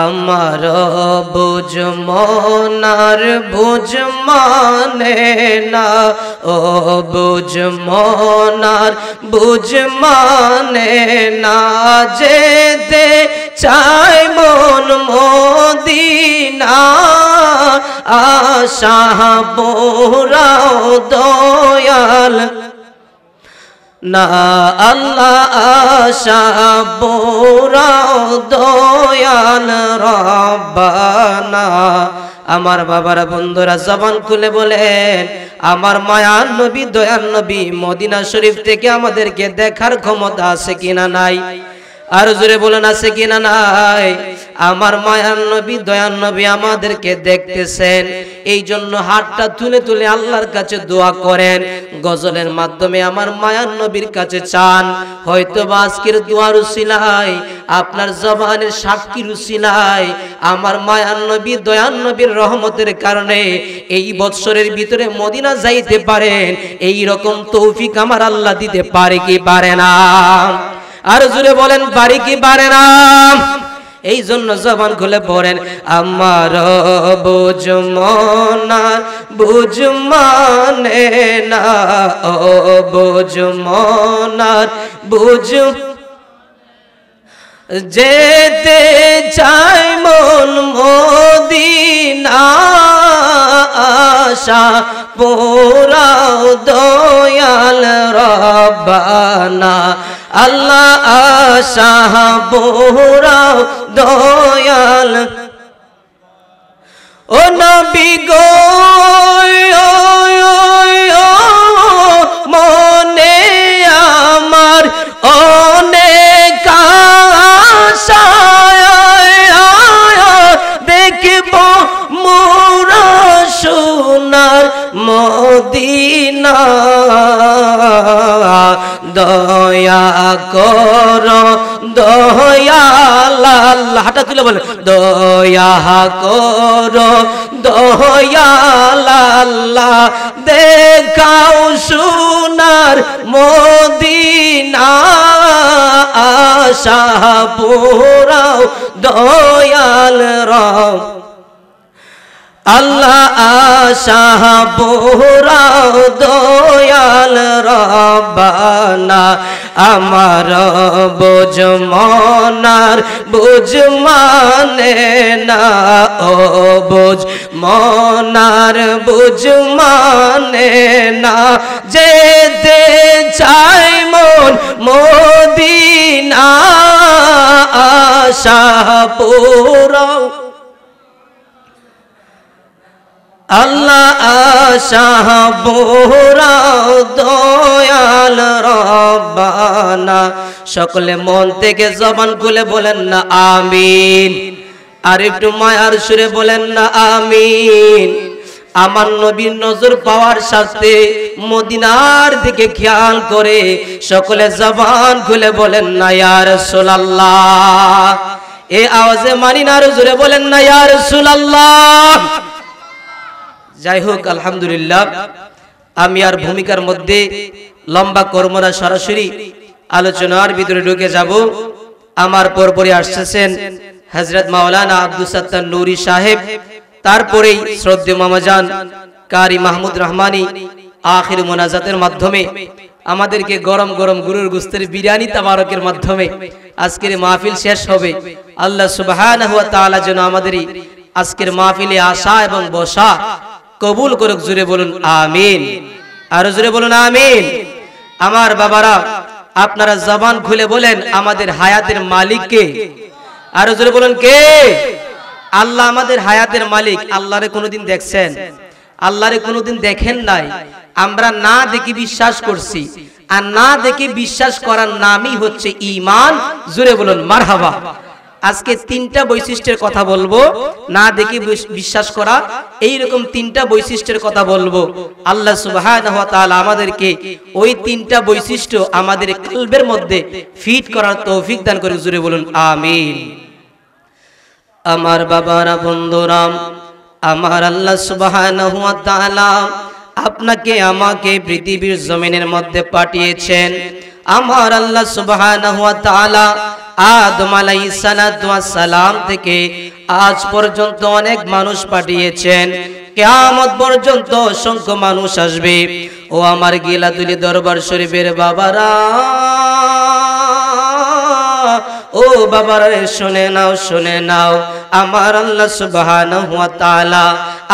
আমার বুঝ মনার বুঝ মানে না, ও বুঝ মনার বুঝ মানে না, যেতে চাই মন মদিনা, আশা পোরাও দয়াল না, আল্লাহ আশা পোরাও দয়াল রব্বানা। আমার বাবারা বন্ধুরা জবান খুলে বলেন, আমার মায়ার নবী দয়ার নবী মদিনা শরীফ থেকে আমাদেরকে দেখার ক্ষমতা আছে কিনা নাই? আর জোরে বলেন আছে কিনা নাই? আমার মায়ার নবী দয়ার নবী আমাদেরকে দেখতেছেন, এই জন্য হাতটা তুলে তুলে আল্লাহর কাছে দোয়া করেন, গজলের মাধ্যমে আমার মায়ার নবীর কাছে চান। হয়তো বা আজকের দোয়ার উসিলায়, আপনার জবানের সাক্ষীর উসিলায় আমার মায়ার নবী দয়ার নবীর রহমতের কারণে এই বৎসরের ভিতরে মদিনা যাইতে পারেন, এই রকম তৌফিক আমার আল্লাহ দিতে পারে কি পারে না? আর জোরে বলেন পারি কি পারে না? এই জন্য জবান খুলে পড়েন, আমার বুঝ মনার বুঝ মানে না, ও বুঝ মনার বুঝ, যেতে চাই মন মদিনা, আশা পোরাও দয়াল রব্বানা, আল্লাহ আশা পোরাও দয়াল। ও নবী গো মনে আমার অনেক আশা, দেখব মোরা সোনার মদিনা, দয়া করো দয়াল আল্লাহ, হাঁটা তুলে বলে দয়া করো দয়াল আল্লাহ, দেখাও সোনার মদিনা, আশা পোরাও দয়াল রব, আল্লাহ আশা পোরাও দয়াল রব্বানা। আমার বুঝ মনার বুঝ মানে না, ও বুঝ মনার বুঝ মানে না, যেতে চাই মন মদিনা, আশা পোরাও আল্লাহ আশা পোরাও দয়াল রব্বানা। সকলে মন থেকে জবান খুলে বলেন না আমিন, আর একটু মায়ার সুরে বলেন না আমিন। আমার নবীর নজর পাওয়ার সাথে মদিনার দিকে খেয়াল করে সকলে জবান খুলে বলেন না ইয়া রাসূলুল্লাহ। এই আওয়াজে মানি না, আর জোরে বলেন না ইয়া রাসূলুল্লাহ। যাই হোক, আলহামদুলিল্লাহ, আমি আর ভূমিকার মধ্যে লম্বা করব না, সরাসরি আলোচনার ভিতরে ঢুকে যাব। আমার পরপরই আসছেন হযরত মাওলানা আব্দুস সাত্তার নূরী সাহেব, তারপরেই শ্রদ্ধেয় মামাজান কারি মাহমুদ রহমানী আখির মোনাজাতের মাধ্যমে আমাদেরকে গরম গরম গরুর গোশতের বিরিয়ানি তাবারকের মাধ্যমে আজকের মাহফিল শেষ হবে। আল্লাহ সুবহানাহু ওয়া তাআলা যেন আমাদের আজকের মাহফিলে আসা এবং বসা কবুল করুক। জোরে বলুন আমিন, আর জোরে বলুন আমিন। আমার বাবারা, আপনারা জবান খুলে বলেন আমাদের হায়াতের মালিক কে? আর জোরে বলুন কে? আল্লাহ আমাদের হায়াতের মালিক। আল্লাহরে কোনোদিন দেখছেন? আল্লাহরে কোনোদিন দেখেন নাই। আমরা না দেখি বিশ্বাস করছি, আর না দেখি বিশ্বাস করার নামই হচ্ছে ঈমান। জোরে বলুন মারহাবা। আজকে তিনটা বৈশিষ্ট্যের কথা বলবো, না দেখে বিশ্বাস করা, এইরকম তিনটা বৈশিষ্ট্যের কথা বলবো। আল্লাহ সুবহানাহু ওয়া তাআলা আমাদেরকে ওই তিনটা বৈশিষ্ট্য আমাদের কলবের মধ্যে ফিট করার তৌফিক দান করে। জোরে বলুন আমিন। আমার বাবারা বন্ধুরা, আমার আল্লাহ সুবহানাহু ওয়া তাআলা আপনাকে আমাকে পৃথিবীর জমিনের মধ্যে পাঠিয়েছেন। আমার আল্লাহ সুবহানাহু ওয়া তাআলা আদম আলাইহিস সালাতু ওয়াস সালাম থেকে আজ পর্যন্ত অনেক মানুষ পাঠিয়েছেন, কিয়ামত পর্যন্ত অসংখ্য মানুষ আসবে। ও আমার গিলাতুলি দরবার শরীফের বাবারা, ও বাবারা, শুনে নাও, শুনে নাও। আমার আল্লাহ সুবহানাহু ওয়া তাআলা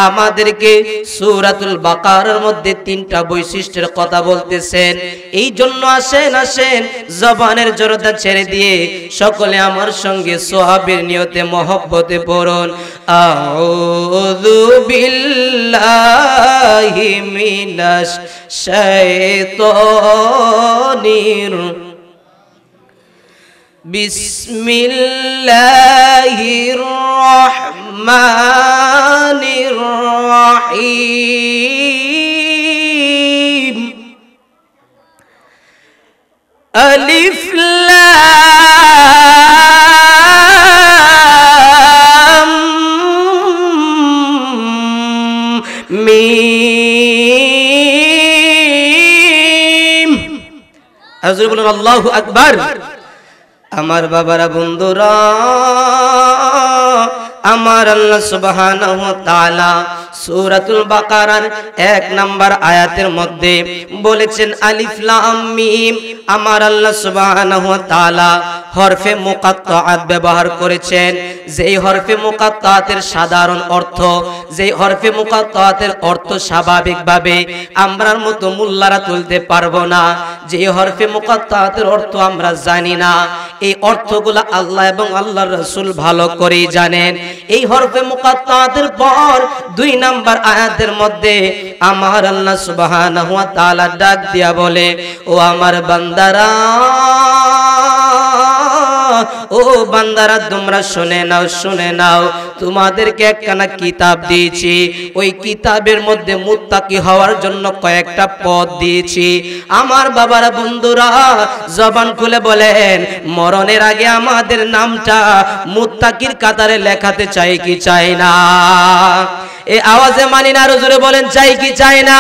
আমাদেরকে সূরাতুল বাকারার মধ্যে 3টা বৈশিষ্ট্যের কথা বলতেছেন। এই জন্য আসেন জবানের জড়তা ছেড়ে দিয়ে সকলে আমার সঙ্গে সোহাবের নিয়তে মহব্বতে পড়ুন, আউযু বিল্লাহি মিনাশ শাইতানির বিসমিল্লাহির রহমানির রহিম। আলিফ লাম মিম। আযরু বলুন আল্লাহু আকবার। আমার বাবারা, বন্ধুরা, আমার আল্লাহ সুবহানাহু ওয়া তাআলা সূরাতুল বাকারার 1 নম্বর আয়াতের মধ্যে বলেছেন আলিফ লাম মিম। আমার আল্লাহ সুবহানাহু ওয়া তাআলা হরফে মুকাত্তাআত ব্যবহার করেছেন। যেই হরফে মুকাত্তাআতের সাধারণ অর্থ, যেই হরফে মুকাত্তাআতের অর্থ স্বাভাবিকভাবে আমরার মতো মোল্লারা তুলতে পারবো না, যেই হরফে মুকাত্তাআতের অর্থ আমরা জানি না, এই অর্থগুলো আল্লাহ এবং আল্লাহর রাসূল ভালো করেই জানেন। এই হরফে মুকাত্তাআতের পর 2 নম্বর আয়াতের মধ্যে আমার আল্লাহ সুবহানাহু ওয়া তাআলা ডাক দিয়া বলে, ও আমার বান্দারা, ও বান্দারা, তোমরা শুনে নাও, শুনে নাও। তোমাদেরকে একখানা কিতাব দিয়েছি, ওই কিতাবের মধ্যে মুত্তাকি হওয়ার জন্য কয়েকটা পথ দিয়েছি। আমার বাবারা, বন্ধুরা, জবান খুলে বলেন, মরণের আগে আমাদের নামটা মুত্তাকির কাতারে লেখাতে চাই কি চাই না? এই আওয়াজে মানি না, আরো জোরে বলেন, চাই কি চাই না?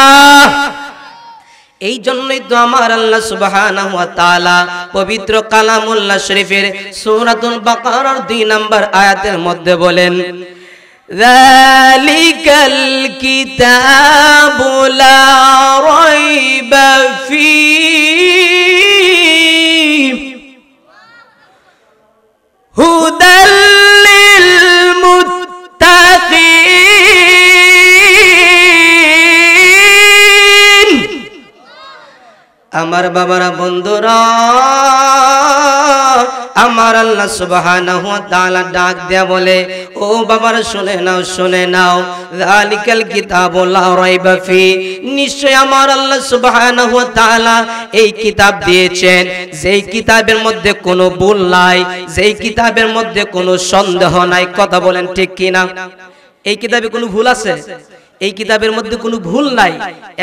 এই জন্যই তো আমার আল্লাহ সুবহানাহু ওয়া তাআলা পবিত্র কালামুল্লাহ শরীফের সূরাতুল বাকারার 2 নম্বর আয়াতের মধ্যে বলেন, যালিকাল কিতাবু লা রাইবা ফীহি হুদাল লিল মুত্তাকিন। আমার বাবারা, বন্ধুরা, আমার আল্লাহ সুবহানাহু ওয়া তাআলা ডাক দেয়া বলে, ও বাবারা, শুনে নাও, শুনে নাও। যালিকাল কিতাবু লা রাইবা ফি, নিশ্চয় আমার আল্লাহ সুবহানাহু ওয়া তাআলা এই কিতাব দিয়েছেন, যেই কিতাবের মধ্যে কোনো ভুল নাই, যেই কিতাবের মধ্যে কোনো সন্দেহ নাই। কথা বলেন ঠিক কি না? এই কিতাবে কোনো ভুল আছে? এই কিতাবের মধ্যে কোনো ভুল নাই।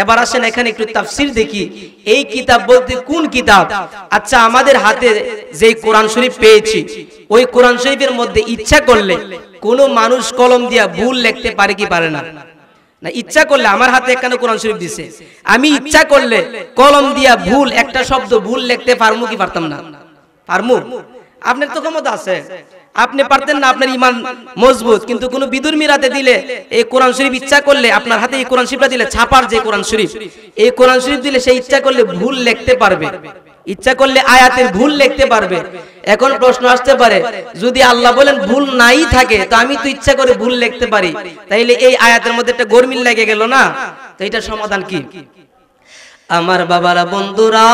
এবার আসেন এখানে একটু তাফসীর দেখি। এই কিতাব বলতে কোন কিতাব? আচ্ছা, আমাদের হাতে যে কোরআন শরীফ পেয়েছি, ওই কোরআন শরীফের মধ্যে ইচ্ছা করলে কোনো মানুষ কলম দিয়া ভুল লিখতে পারে কি পারে না? না, ইচ্ছা করলে আমার হাতে একখানা কোরআন শরীফ দিছে, আমি ইচ্ছা করলে কলম দিয়া ভুল একটা শব্দ ভুল লিখতে পারমু কি পারতাম না? পারমু। আপনার তো ক্ষমতা আছে, আপনি পারতেন না, আপনার ঈমান মজবুত। কিন্তু কোন বিদুর্মীর হাতে দিলে এই কোরআন শরীফ ইচ্ছা করলে, আপনার হাতে এই কোরআন শরীফটা দিলে, ছাপার যে কোরআন শরীফ, এই কোরআন শরীফ দিলে সে ইচ্ছা করলে ভুল লিখতে পারবে, ইচ্ছা করলে আয়াতের ভুল লিখতে পারবে। এখন প্রশ্ন আসতে পারে, যদি আল্লাহ বলেন ভুল নাই থাকে, তো আমি তো ইচ্ছা করে ভুল লিখতে পারি, তাইলে এই আয়াতের মধ্যে একটা গরমিল লেগে গেল না? তো এটার সমাধান কি? আমার বাবারা, বন্ধুরা,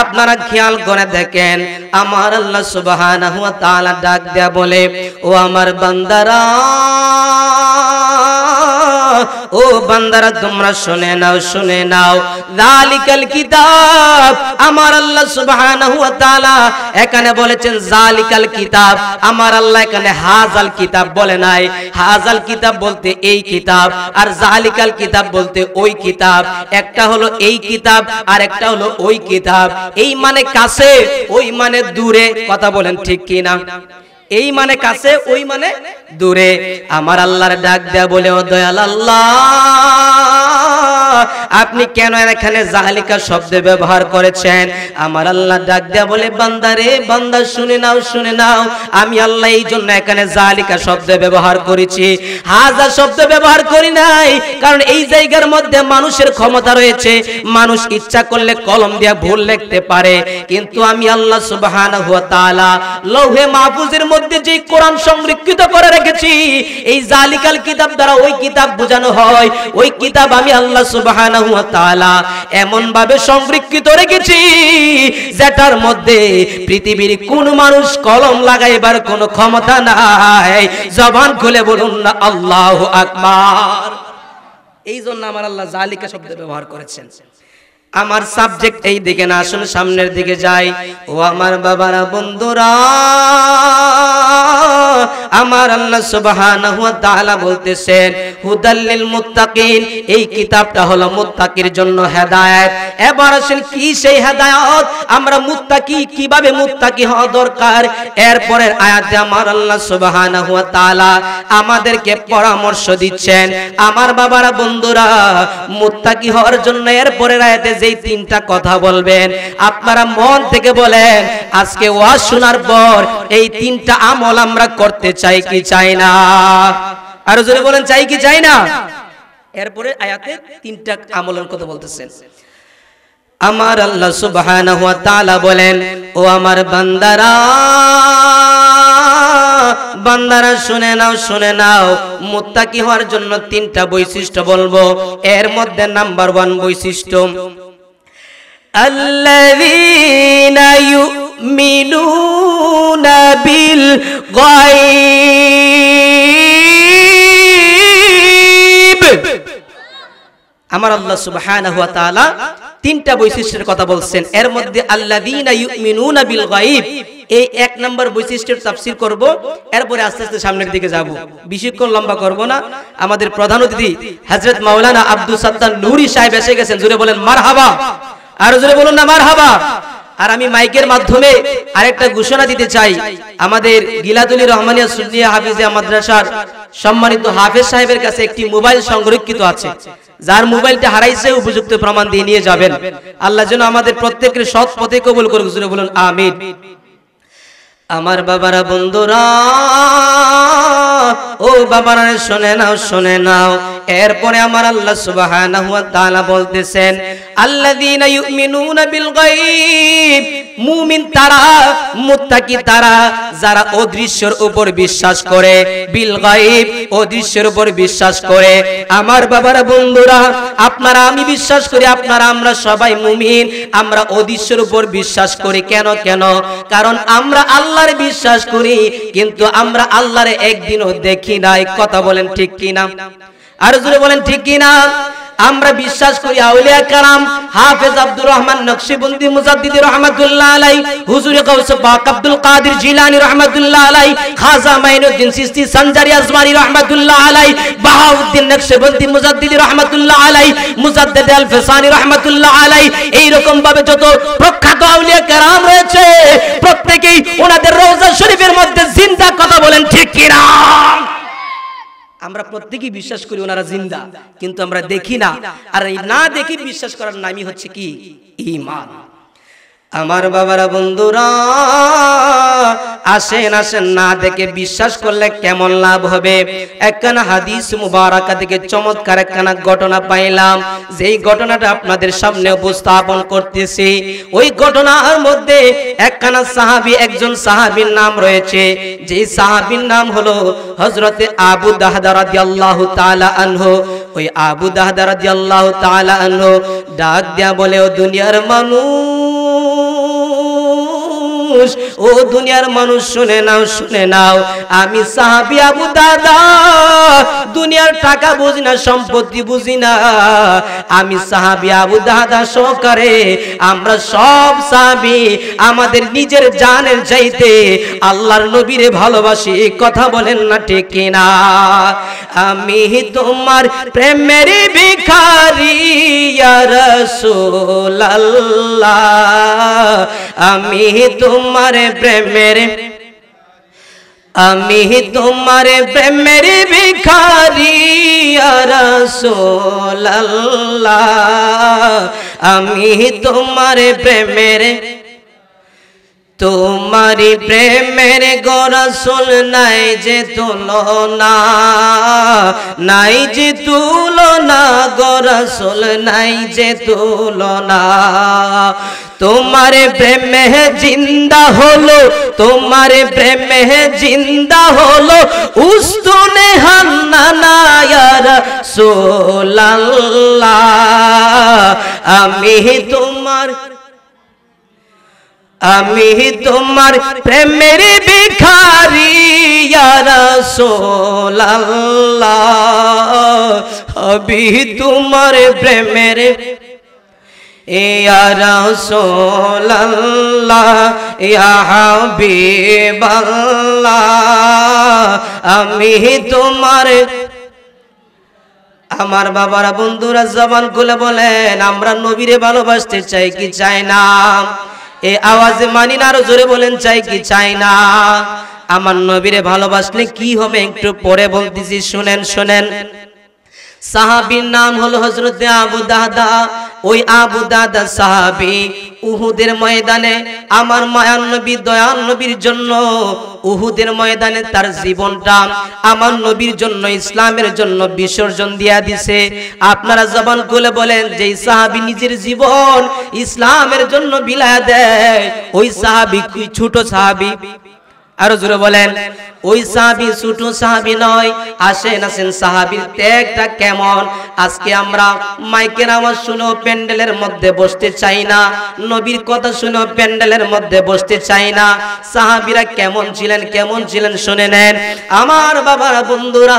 আপনারা খেয়াল করে দেখেন, আমার আল্লাহ সুবহানাহু ওয়া তাআলা ডাক দেয়া বলে, ও আমার বান্দারা, ও বান্দারা, তোমরা শুনে নাও, শুনে নাও। যালিকাল কিতাব, আমার আল্লাহ সুবহানাহু ওয়া তাআলা এখানে বলেছেন যালিকাল কিতাব। আমার আল্লাহ এখানে হাযাল কিতাব বলে নাই। হাযাল কিতাব বলতে এই কিতাব, আর যালিকাল কিতাব বলতে ওই কিতাব। একটা হলো এই কিতাব আর একটা হলো ওই কিতাব। এই মানে কাছে, ওই মানে দূরে। কথা বলেন ঠিক কি না? এই মানে কাছে, ওই মানে দূরে। আমার আল্লাহর ডাক দেয়া বলে, ও দয়াল আল্লাহ, আপনি কেন এখানে জালিকা শব্দ ব্যবহার করেছেন? আমার আল্লাহ ডাক দেয়া বলে, বান্দারে বান্দা শুনে নাও, শুনে নাও, আমি আল্লাহ এই জন্য এখানে জালিকা শব্দ ব্যবহার করেছি, হাজা শব্দ ব্যবহার করি নাই। কারণ এই জায়গার মধ্যে মানুষের ক্ষমতা রয়েছে, মানুষ ইচ্ছা করলে কলম দিয়ে ভুল লিখতে পারে, কিন্তু আমি আল্লাহ সুবহানাহু ওয়া তাআলা লৌহে মাহফুজের মধ্যে যে কোরআন সংরক্ষিত করে রেখেছি, এই জালিকাল কিতাব দ্বারা ওই কিতাব বোঝানো হয়। ওই কিতাব আমি আল্লাহ সুবহানাহু ওয়া তাআলা এমন ভাবে সংরক্ষিত রেখেছি যেটার মধ্যে পৃথিবীর কোন মানুষ কলম লাগাইবার কোনো ক্ষমতা নাই। জবান খুলে বলুন না আল্লাহু আকবার। এই জন্য আমার আল্লাহ জালিকা শব্দ ব্যবহার করেছেন। আমার সাবজেক্ট এই দিকে না, আসুন সামনের দিকে যাই। ও আমার বাবারা, বন্ধুরা, আমার আল্লাহ সুবহানাহু ওয়া তাআলা বলতেছেন হুদাল লিল মুত্তাকিন, এই কিতাবটা হলো মুত্তাকির জন্য হেদায়েত। এবার আসেন কি সেই হেদায়েত, আমরা মুত্তাকি কিভাবে মুত্তাকি হওয়া দরকার, এরপরের আয়াতে আমার আল্লাহ সুবহানাহু ওয়া তাআলা আমাদেরকে পরামর্শ দিচ্ছেন। আমার বাবারা, বন্ধুরা, মুত্তাকি হওয়ার জন্য এরপরের আয়াতে যেই তিনটা কথা বলবেন, আপনারা মন থেকে বলেন, আজকে ওয়াজ শোনার পর এই তিনটা আমল আমরা করতে চাই কি চাই না? আরো জোরে বলেন, চাই কি চাই না? এরপরে আয়াতে তিনটা আমলের কথা বলতেছেন। আমার আল্লাহ সুবহানাহু ওয়া তাআলা বলেন, ও আমার বান্দারা, বান্দারা শুনে নাও, শুনে নাও, মুত্তাকি হওয়ার জন্য তিনটা বৈশিষ্ট্য বলবো। এর মধ্যে নাম্বার 1 বৈশিষ্ট্য, আল্লাযীনা ইউমিনুনা বিল গায়ব। আমার আল্লাহ সুবহানাহু ওয়া তাআলা তিনটা বৈশিষ্ট্যের কথা বলছেন। এর মধ্যে আল্লাযীনা ইউমিনুনা বিল গায়ব, এই এক নম্বর বৈশিষ্ট্যের তাফসীর করব, এরপরে আস্তে আস্তে সামনের দিকে যাব, বেশিক্ষণ লম্বা করব না। আমাদের প্রধান অতিথি হযরত মাওলানা আব্দুল সাত্তার নূরী সাহেব এসে গেছেন, জোরে বলেন মারহাবা, আর জোরে বলুন না মারহাবা। আর আমি মাইকের মাধ্যমে আরেকটা ঘোষণা দিতে চাই, আমাদের গিলাতুলি রহমানিয়া সুন্নিয়া হাফিজিয়া মাদ্রাসার সম্মানিত হাফেজ সাহেবের কাছে একটি মোবাইল সংরক্ষিত আছে, যার মোবাইলটা হারাইছে উপযুক্ত প্রমাণ দিয়ে নিয়ে যাবেন। আল্লাহ যেন আমাদের প্রত্যেকের সৎ পথে কবুল করুক, জোরে বলুন আমিন। আমার বাবারা, বন্ধুরা, ও বাবারা, শুনে নাও, শুনে নাও। এরপরে আমার আল্লাহ সুবহানাহু ওয়া তাআলা বলতেছেন, আল্লাযীনা ইউমিনুনা বিল গায়ব, মুমিন তারা, মুত্তাকি তারা, যারা অদৃশ্যের উপর বিশ্বাস করে, বিল গায়ব, অদৃশ্যের উপর বিশ্বাস করে। আমার বাবারা, বন্ধুরা, আপনারা, আমি বিশ্বাস করি, আপনারা, আমরা সবাই মুমিন, আমরা অদৃশ্যের উপর বিশ্বাস করি। কেন? কেন? কারণ আমরা আল্লাহর বিশ্বাস করি, কিন্তু আমরা আল্লাহর একদিনও দেখি নাই। কথা বলেন ঠিক কিনা? আর জোরে বলেন ঠিক কিনা? আমরা বিশ্বাস করি আউলিয়া কারাম, হাফেজ আব্দুর রহমান নকশবন্দি মুজাদ্দিদি রাহমাতুল্লাহ আলাইহি, হুজুর গাউস পাক আব্দুল কাদের জিলানী রাহমাতুল্লাহ আলাইহি, খাজা মাইনুদ্দিন চিশতি সঞ্জারি আজমারি রাহমাতুল্লাহ আলাইহি, বাহাউদ্দিন নকশবন্দি মুজাদ্দিদি রাহমাতুল্লাহ আলাইহি, মুজাদ্দিদ আল ফিসানি রাহমাতুল্লাহ আলাইহি, এই রকম ভাবে যত প্রখ্যাত আউলিয়া কারাম রয়েছে, প্রত্যেকই ওনাদের রওজা শরীফের মধ্যে জিন্দা। কথা বলেন ঠিক কিনা? আমরা প্রত্যেকেই বিশ্বাস করি ওনারা জিন্দা, কিন্তু আমরা দেখি না। আর এই না দেখি বিশ্বাস করার নামই হচ্ছে কি? ঈমান। আমার বাবারা, বন্ধুরা, আসেন আসেন, না দেখে বিশ্বাস করলে কেমন লাভ হবে? একখানা হাদিস মুবারাকা থেকে চমৎকার একখানা ঘটনা পাইলাম, যেই ঘটনাটা আপনাদের সামনে উপস্থাপন করতেছি। ওই ঘটনার মধ্যে একখানা সাহাবী, একজন সাহাবীর নাম রয়েছে, যেই সাহাবীর নাম হলো হযরতে আবু দাহদা রাদিয়াল্লাহু তাআলা আনহু। ওই আবু দাহদা রাদিয়াল্লাহু তাআলা আনহু ডাক দেয়া বলে, ও দুনিয়ার মানুষ, ও দুনিয়ার মানুষ, শুনে নাও, শুনে নাও, আমি সাহাবী আবু দাদা, দুনিয়ার টাকা বুঝি না, সম্পত্তি বুঝি না, আমি সাহাবী আবু দাদা সহকারে আমরা সব সাহাবী আমাদের নিজের জানের চাইতে আল্লাহর নবীরে ভালোবাসি। কথা বলেন না ঠিক কিনা? আমি তোমার প্রেমের ভিখারি ইয়া রাসূলুল্লাহ, আমি তোমার প্রেমের আমি তোমার প্রেমের ভিখারি ইয়া রাসূলুল্লাহ আমি তোমার প্রেমের তোমারি প্রেমের গো রাসূল নাই যে তুলনা নাই যে তুলনা গো রাসূল নাই যে তুলনা তোমার প্রেমে জিন্দা হলো তোমার প্রেমে জিন্দা হলো উস্তুনে হান্নানা ইয়া রাসূলুল্লাহ আমি তোমার প্রেমের ভিখারি ইয়া রাসূলুল্লাহ আমি তোমার প্রেমের ইয়া রাসূলুল্লাহ ইয়া হাবিবাল্লাহ আমি তোমার আমার বাবারা বন্ধুরা জবান খুলে বলেন আমরা নবীরে ভালোবাসতে চাই কি চাই না এই আওয়াজে মানি না আরো জোরে বলেন চাই কি চাই না আমার নবীরে ভালোবাসলে কি হবে একটু পরে বলতেছি শুনেন শুনেন সাহাবীর নাম হলো হযরত আবু দাদা ওই আবু দাদা সাহাবী উহুদের ময়দানে আমার মায়ার নবী দয়ার নবীর জন্য উহুদের ময়দানে তার জীবনটা আমার নবীর জন্য ইসলামের জন্য বিসর্জন দিয়া দিছে আপনারা জবান খুলে বলেন যে সাহাবী নিজের জীবন ইসলামের জন্য বিলায়া দেয় ওই সাহাবী কি ছোট সাহাবী আরো জোরে বলেন ওই সাহাবী ছোট সাহাবী নয় আসেন আসেন সাহাবীর ত্যাগটা কেমন আজকে আমরা মাইকের আওয়াজ শুনে প্যান্ডেলের মধ্যে বসতে চাই না নবীর কথা শুনে প্যান্ডেলের মধ্যে বসতে চাই না সাহাবীরা কেমন ছিলেন শুনে নেন আমার বাবার বন্ধুরা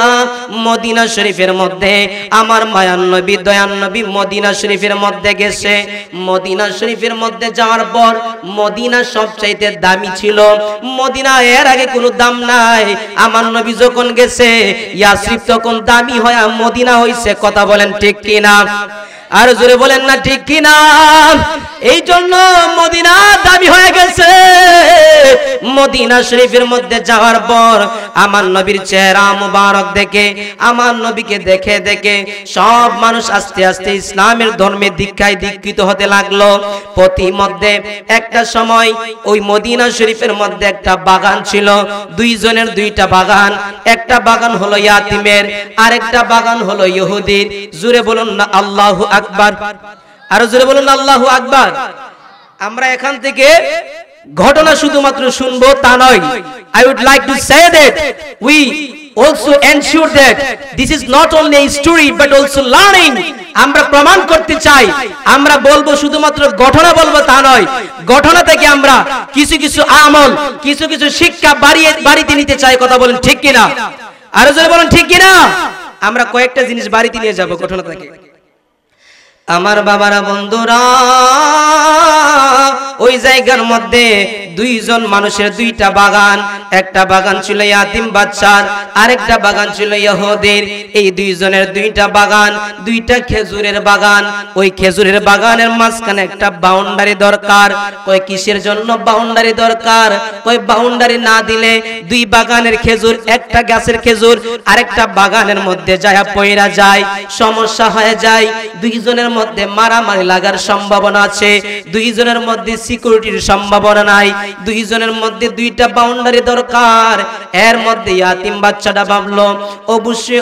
মদিনা শরীফের মধ্যে আমার মায়ার নবী দয়ার নবী মদিনা শরীফের মধ্যে গেছে মদিনা শরীফের মধ্যে যাওয়ার পর মদিনা সবচাইতে দামি ছিল মদিনা এর আগে কোনো দাম নাই আমার নবী যখন গেছে ইয়াসরিব তখন দামি হয়ে মদিনা হইছে কথা বলেন ঠিক কিনা আর জোরে বলেন না ঠিক কিনা এই জন্য মদিনা দামি হয়ে গেছে মদিনা শরীফের মধ্যে যাওয়ার পর আমার নবীর চেহারা মুবারক দেখে আমার নবীকে দেখে দেখে সব মানুষ আস্তে আস্তে ইসলামের ধর্মে দীক্ষিত হতে লাগলো প্রতিমধ্যে একটা সময় ওই মদিনা শরীফের মধ্যে একটা বাগান ছিল দুইজনের দুইটা বাগান একটা বাগান হলো ইয়াতিমের আরেকটা বাগান হলো ইহুদির জোরে বলুন না আল্লাহু আকবার আরো জোরে বলুন আল্লাহু আকবার আমরা এখান থেকে ঘটনা শুধুমাত্র শুনবো তা নয় I would like to say that we also ensure that this is not only a story but also learning আমরা প্রমাণ করতে চাই আমরা বলবো শুধুমাত্র ঘটনা বলবো তা নয় ঘটনা থেকে আমরা কিছু কিছু আমল কিছু কিছু শিক্ষা বাড়িতে নিতে চাই কথা বলেন ঠিক কিনা আরো জোরে বলেন ঠিক কিনা আমরা কয়েকটা জিনিস বাড়িতে নিয়ে যাব ঘটনা থেকে আমার বাবারা বন্ধুরা ওই জায়গার মধ্যে দুইজন মানুষের দুইটা বাগান একটা বাগান ছিল ইয়াতিম বাচ্চার আরেকটা বাগান ছিল ইহুদির এই দুইজনের দুইটা বাগান দুইটা খেজুরের বাগান ওই খেজুরের বাগানের মাঝখানে একটা বাউন্ডারি দরকার কই কিসের জন্য বাউন্ডারি দরকার কই বাউন্ডারি না দিলে দুই বাগানের খেজুর একটা গাছের খেজুর আরেকটা বাগানের মধ্যে যায় পয়রা যায় সমস্যা হয়ে যায় দুইজনের মধ্যে মারামারি লাগার সম্ভাবনা আছে দুইজনের মধ্যে সিকিউরিটির সম্ভাবনা নাই দুইজনের মধ্যে দুইটা বাউন্ডারি দরকার এর মধ্যে ইয়াতিম বাচ্চাটা ভাবলো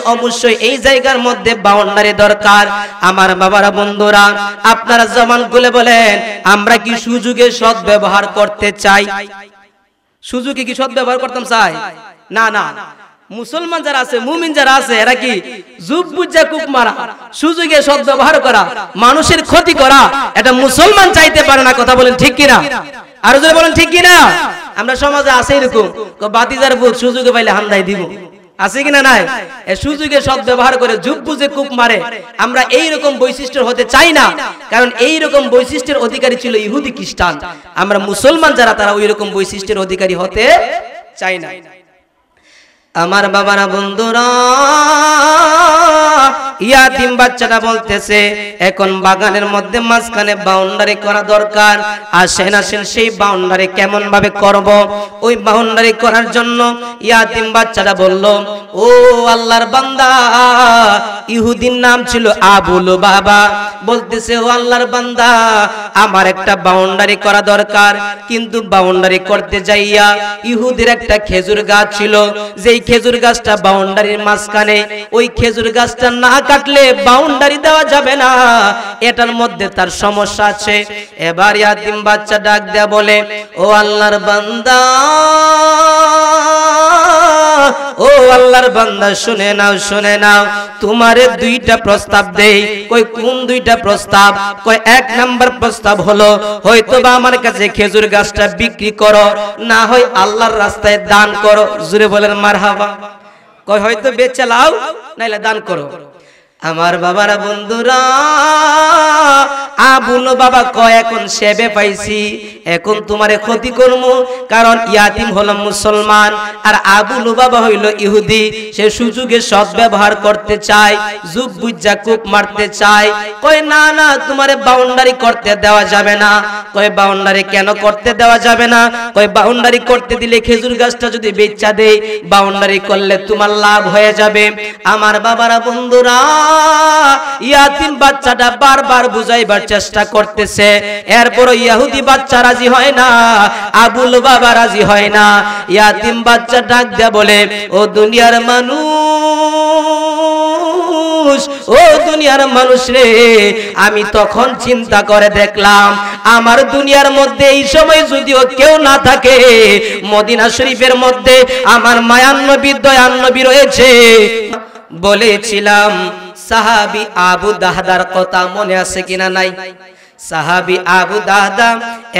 অবশ্যই এই জায়গার মধ্যে বাউন্ডারি দরকার আমার বাবারা বন্ধুরা আপনারা জবান খুলে বলেন আমরা কি সুযোগে সৎ ব্যবহার করতে চাই সুযোগে কি সৎ ব্যবহার করতাম চাই না না মুসলমান যারা আছে মুমিন যারা আছে এরা কি যুগ বুঝা কূপ মারা সুযোগে সৎ ব্যবহার করা মানুষের ক্ষতি করা এটা মুসলমান চাইতে পারে না কথা বলেন ঠিক কিনা আর যদি বলেন ঠিক কিনা আমরা সমাজে আছে এরকম বাতিজার ভূত সুযোগে পাইলে হামদাই দিব আছে কিনা নাই এই সুযোগে সৎ ব্যবহার করে যুগ বুঝে কূপ মারে আমরা এই রকম বৈশিষ্ট্য হতে চাই না কারণ এই রকম বৈশিষ্ট্যের অধিকারী ছিল ইহুদি খ্রিস্টান আমরা মুসলমান যারা তারা ওই রকম বৈশিষ্ট্যের অধিকারী হতে চাই না আমার বাবারা বন্ধুরা ইয়াতিম বাচ্চাটা বলতেছে এখন বাগানের মধ্যে মাঝখানে বাউন্ডারি করা দরকার, আসেন আসেন সেই বাউন্ডারি কেমন ভাবে করব। ওই বাউন্ডারি করার জন্য ইয়াতিম বাচ্চাটা বলল, ও আল্লাহর বান্দা, ইহুদির নাম ছিল আবু লুবাবা, বলতেছে ও আল্লাহর বান্দা আমার একটা বাউন্ডারি করা দরকার, কিন্তু বাউন্ডারি করতে যাইয়া ইহুদির একটা খেজুর গাছ ছিল, যেই খেজুর গাছটা বাউন্ডারির মাঝখানে, ওই খেজুর গাছটা না কাটলে বাউন্ডারি দেওয়া যাবে না, এটার মধ্যে তার সমস্যা আছে। এবার ইয়াতিম বাচ্চা ডাক দেয়া বলে, ও আল্লাহর বান্দা, ও আল্লাহর বান্দা শুনে নাও শুনে নাও, তোমারে দুইটা প্রস্তাব দেই। কই কোন দুইটা প্রস্তাব? কই এক নাম্বার প্রস্তাব হলো হয়তোবা আমার কাছে খেজুর গাছটা বিক্রি করো, না হয় আল্লাহর রাস্তায় দান করো। জোরে বলেন মারহাবা। কই হয়তো বেচে লাও নাইলে দান করো। আমার বাবারা বন্ধুরা, আবু লুবাবা কয় এখন সেবে পাইছি, এখন তোমারে ক্ষতি করবো, কারণ ইয়াতিম হলো মুসলমান আর আবু লুবাবা হইল ইহুদি, সে সুযোগে সৎ ব্যবহার করতে চায়, যুগ বুঝা কূপ মারতে চায়। কয় না না, তোমারে বাউন্ডারি করতে দেওয়া যাবে না। কয় বাউন্ডারি কেন করতে দেওয়া যাবে না? কয় বাউন্ডারি করতে দিলে খেজুর গাছটা যদি বেচা দেই, বাউন্ডারি করলে তোমার লাভ হয়ে যাবে। আমার বাবারা বন্ধুরা, ইয়াতিম বাচ্চাটা বারবার বুঝাইবার চেষ্টা করতেছে, এরপর ইহুদি বাচ্চা রাজি হয় না, আবু লুবাবা রাজি হয় না। ইয়াতিম বাচ্চা ডাক দেয়া বলে, ও দুনিয়ার মানুষ, ও দুনিয়ার মানুষ রে, আমি তখন চিন্তা করে দেখলাম আমার দুনিয়ার মধ্যে এই সময় যদিও কেউ না থাকে, মদিনা শরীফের মধ্যে আমার মায়ান নবী দয়ান নবী রয়েছে। বলেছিলাম সাহাবী আবু দাহদার কথা মনে আছে কিনা নাই? সাহাবী আবু দাহদা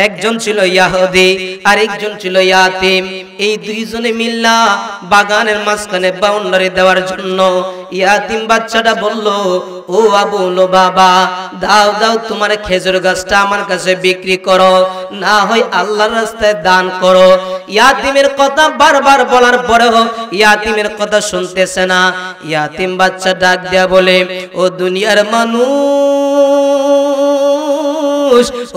একজন ছিল ইহুদি আর একজন ছিল ইয়াতিম। এই দুইজনে মিল্লা বাগানের মাঝখানে বাউন্ডারি দেওয়ার জন্য ইয়াতিম বাচ্চাটা বলল, ও আবু লুবাবা, দাও দাও তোমার খেজুর গাছটা আমার কাছে বিক্রি করো, না হয় আল্লাহর রাস্তায় দান করো। ইয়াতিমের কথা বারবার বলার পরেও ইয়াতিমের কথা শুনতেছে না। ইয়াতিম বাচ্চা ডাক দেয়া বলে, ও দুনিয়ার মানুষ,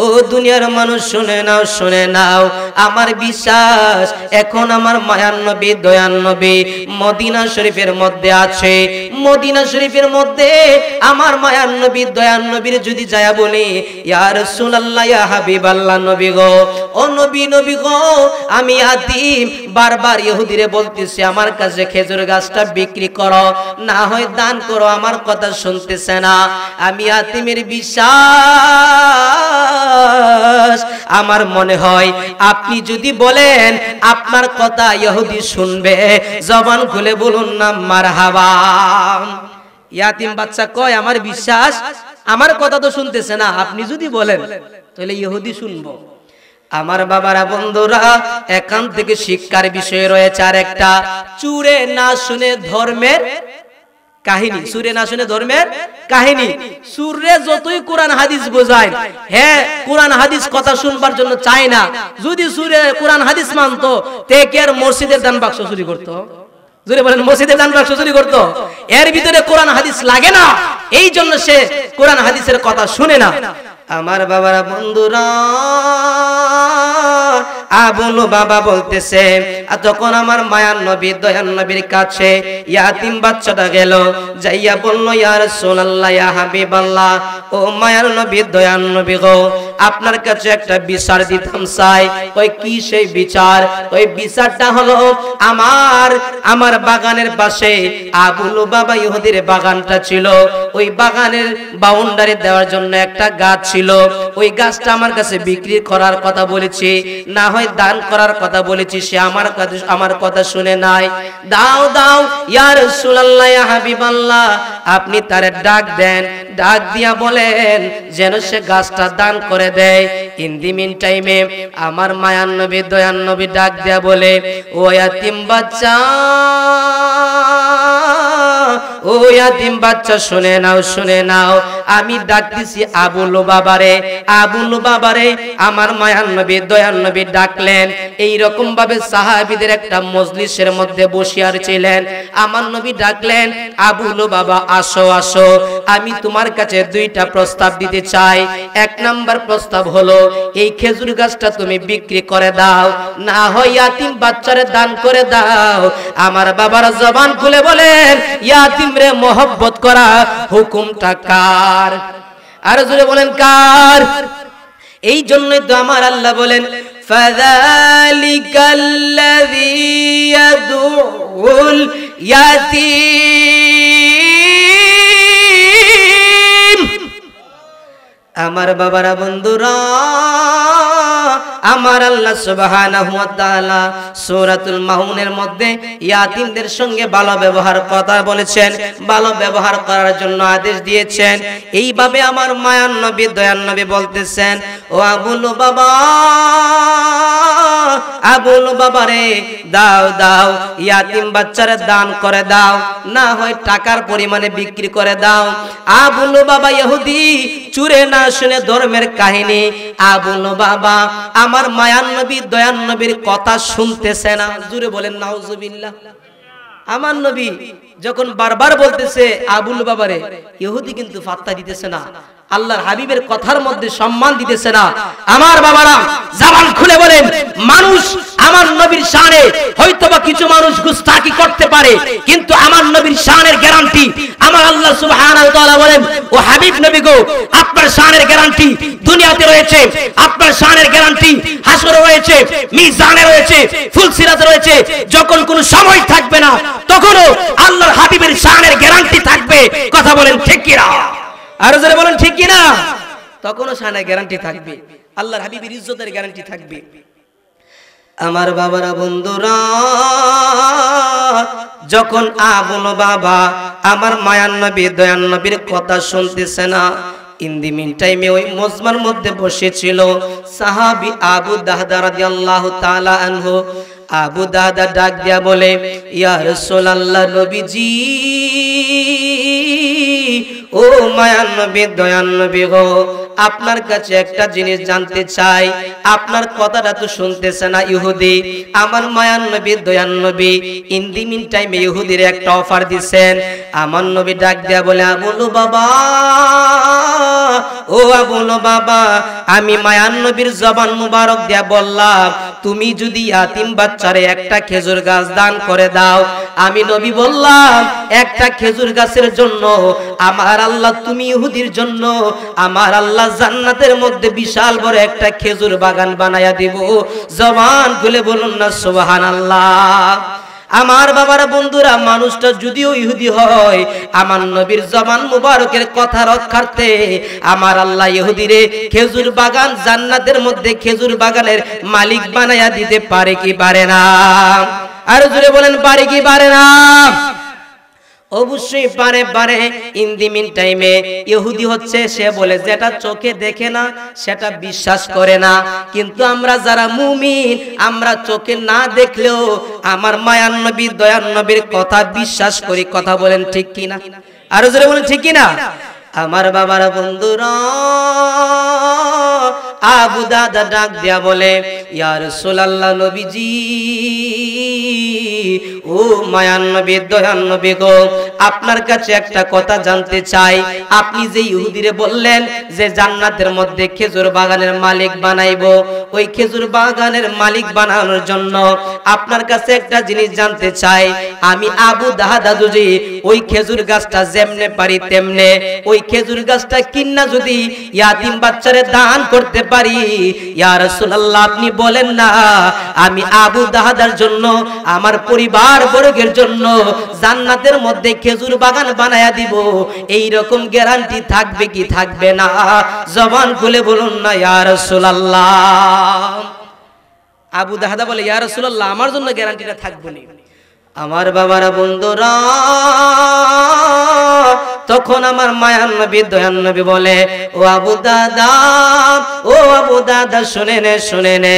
ও দুনিয়ার মানুষ শুনে নাও শুনে নাও, আমার বিশ্বাস এখন আমার মায়ান নবী দয়ান নবী মদিনা শরীফের মধ্যে আছে। মদিনা শরীফের মধ্যে আমার মায়ান নবী দয়ান নবীর যদি যায় বলি, ইয়া রাসূলুল্লাহ, ইয়া হাবিবাল্লাহ, নবী গো, ও নবী, নবী গো, আমি ইয়াতিম বারবার ইহুদিরে বলতেছি আমার কাছে খেজুর গাছটা বিক্রি করো, না হয় দান করো, আমার কথা শুনতেছে না। আমি ইয়াতিমের বিশ্বাস, আমার মনে হয় আপনি যদি বলেন আপনার কথা ইহুদি শুনবে, জবান খুলে বলুন না মারহাবা। ইয়াতিম বাচ্চা কয় আমার বিশ্বাস, আমার কথা তো শুনতেছে না, আপনি যদি বলেন তাহলে ইহুদি শুনবো। আমার বাবারা বন্ধুরা, এখান থেকে শিক্ষার বিষয় রয়েছে আর একটা, চুরে না শুনে ধর্মের কাহিনী। সুরে না শুনে ধর্মের কাহিনী। সুরে যতই কোরআন হাদিস বোঝায়, হ্যাঁ কোরআন হাদিস কথা শুনবার জন্য চায় না। যদি সুরে কোরআন হাদিস মানতো, তে কি আর মসজিদের দান বাক্স চুরি করতো? যদি বলেন মসজিদের দান বাক্স চুরি করতো? এর ভিতরে কোরআন হাদিস লাগে না, এই জন্য সে কোরআন হাদিসের কথা শুনে না। আমার বাবারা বন্ধুরা, আবু লুবাবা বলতেছে, তখন আমার মায়ান নবী দয়ান নবীর কাছে ইয়াতিম বাচ্চাটা গেল, যাইয়া বলল, ইয়া রাসূলুল্লাহ, ইয়া হাবিবাল্লাহ, ও মায়ান নবী দয়ান নবী গো, আপনার কাছে একটা বিচার দিতাম চাই। ওই কি সেই বিচার? ওই বিচারটা হলো আমার বাগানের পাশে আবু লুবাবা ইহুদির বাগানটা ছিল, ওই বাগানের বাউন্ডারি দেওয়ার জন্য একটা গাছ ছিল, ওই গাছটা আমার কাছে বিক্রি করার কথা বলেছি, না হয় দান করার কথা বলেছি, সে আমার কথা শুনে নাই। দাও দাও ইয়া রাসূলুল্লাহ, ইয়া হাবিবাল্লাহ, আপনি তারে ডাক দেন, ডাক দিয়া বলেন যেন সে গাছটা দান করে দেয়। ইন দি মিন টাইমে আমার মায়ান নবী দয়ান নবী ডাক দিয়া বলে, ও ইয়াতিম বাচ্চা, ও ও ইয়াতিম বাচ্চা শুনে নাও, শুনে নাও, আমি ডাকতেছি আবু লুবাবারে, আবু লুবাবারে। আমার মায়ার নবী দয়ার নবী ডাকলেন। এই রকম ভাবে সাহাবীদের একটা মজলিসের মধ্যে বসিয়ার ছিলেন। আমার নবী ডাকলেন, আবু লুবাবা আসো আসো, আমি তোমার কাছে দুইটা প্রস্তাব দিতে চাই। এক নাম্বার প্রস্তাব হলো এই খেজুর গাছটা তুমি বিক্রি করে দাও, না হয় ইয়াতিম বাচ্চারে দান করে দাও। আমার বাবার জবান খুলে বলেন, ইয়াতিম রে মোহব্বত করা হুকুমটা কার? আর জোরে বলেন কার? এই জন্যই তো আমার আল্লাহ বলেন, ফাযালিকাল্লাযী ইয়াদুল ইয়াতীম। আমার বাবারা বন্ধুরা, আমার আল্লাহ সুবহানাহু ওয়া তাআলা সূরাতুল মাউনের মধ্যে ইয়াতিমদের সঙ্গে ভালো ব্যবহার কথা বলেছেন, ভালো ব্যবহার করার জন্য আদেশ দিয়েছেন। এইভাবে আমার মায়ার নবী দয়ার নবী বলতেছেন, ও আবু লুবাবা, আবু লুবাবা রে, দাও দাও, ইয়াতিম বাচ্চারে দান করে দাও, না হয় টাকার পরিমাণে বিক্রি করে দাও। আবু লুবাবা ইহুদি, চুরে না শুনে ধর্মের কাহিনী। আবু লুবাবা আমার মায়ার নবী দয়ার নবীর কথা শুনতেছে না। জুড়ে বলেন নাউজুবিল্লাহ। আমার নবী যখন বারবার বলতেছে আবু লুবাবারে, ইহুদি কিন্তু পাত্তা দিতেছে না, আল্লাহর হাবিবের কথার মধ্যে সম্মান দিতেছে না। আমার বাবারা জবান খুলে বলেন, মানুষ আমার নবীর শানে হয়তোবা কিছু মানুষ গুস্তাখি করতে পারে, কিন্তু আমার নবীর শানের গ্যারান্টি আমার আল্লাহ সুবহানাহু ওয়া তাআলা বলেন, ও হাবিব নবী গো, আপনার শানের গ্যারান্টি দুনিয়াতে রয়েছে, আপনার শানের গ্যারান্টি হাসরে রয়েছে, মিজানে রয়েছে, ফুলসিরাতে রয়েছে। যখন কোনো সময় থাকবে না, তখনও আল্লাহর হাবিবের শানের গ্যারান্টি থাকবে। কথা বলেন ঠিক কি না? আর যারা বলেন ঠিক কি না? তখনও শানের গ্যারান্টি থাকবে, আল্লাহর হাবিবের ইজ্জতের গ্যারান্টি থাকবে। আমার বাবারা বন্ধুরা, যখন আবু লুবাবা আমার মায়ার নবী দয়ার নবীর কথা শুনতেছে না, ইন দি মিন টাইমে ওই মজমার মধ্যে বসেছিল সাহাবী আবু দাহদা রাদিয়াল্লাহু তাআলা আনহু। আবু দাহদা ডাক দিয়া বলে, ইয়া রাসূলুল্লাহ, নবীজি, ও মায়ার নবী দয়ার নবী গো, আপনার কাছে একটা জিনিস জানতে চাই। আপনার কথাটা তো শুনতেছে না ইহুদি। আমার মায়ার নবী দয়ার নবী ইন দি মিন টাইমে ইহুদির একটা অফার দিবেন। আমার নবী ডাক দিয়া বলে, আবু লুবাবা, ও আবু লুবাবা, আমি মায়ার নবীর জবান মুবারক দিয়া বললাম, তুমি যদি ইয়াতিম বাচ্চারে একটা খেজুর গাছ দান করে দাও, আমি নবী বললাম একটা খেজুর গাছের জন্য আমার আল্লাহ, তুমি ইহুদির জন্য আমার আল্লাহ জান্নাতের মধ্যে বিশাল বড় একটা খেজুর বাগান বানায়া দিব। জবান খুলে বলুন না সুবহানাল্লাহ। আমার বাবারা বন্ধুরা, মানুষটা যদিও ইহুদি হয়, আমার নবীর জবান মুবারকের কথা রক্ষার্থে আমার আল্লাহ ইহুদিরে খেজুর বাগান জান্নাতের মধ্যে খেজুর বাগানের মালিক বানায়া দিতে পারে কি পারে না? আর জোরে বলেন, পারে কি পারে না? অবশ্যই পারে, পারে। ইন দি মিন টাইমে ইহুদি হচ্ছে, সে বলে যেটা চোখে দেখে না সেটা বিশ্বাস করে না, কিন্তু আমরা যারা মুমিন, আমরা চোখে না দেখলেও আমার মায়ার নবী দয়ার নবীর কথা বিশ্বাস করি। কথা বলেন ঠিক কি না? আরো জোরে বলেন ঠিক কি না? আমার বাবারা বন্ধুরা, আবু দাদা ডাক দিয়া বলে, ইয়া রাসূলুল্লাহ, নবীজি, ও মায়ার নবী দয়ার নবী গো, আপনার কাছে একটা কথা জানতে চাই। আপনি যে ইহুদিরে বললেন যে জান্নাতের মধ্যে খেজুর বাগানের মালিক বানাইবো, ওই খেজুর বাগানের মালিক বানানোর জন্য আপনার কাছে একটা জিনিস জানতে চাই। আমি আবু দাহদা যদি ওই খেজুর গাছটা যেমনে পারি তেমনে ওই খেজুর গাছটা কিন্না যদি ইয়াতিম বাচ্চারে দান করতে পারি, ইয়া রাসূলুল্লাহ, আপনি বলেন না আমি আবু দাহদার জন্য, আমার পরিবার বর্গের জন্য জান্নাতের মধ্যে খেজুর বাগান বানায়া দিব, এই রকম গ্যারান্টি থাকবে কি থাকবে না? জবান খুলে বলুন না ইয়া রাসূলুল্লাহ। আবু দাহদা বলে, ইয়া রাসূলুল্লাহ, আমার জন্য গ্যারান্টিটা থাকবে না। আমার বাবারা বন্ধুরা, তখন আমার মায়ার নবী দয়ার নবী বলে, ও আবু দাদা, ও আবু দাদা, শুনে নে,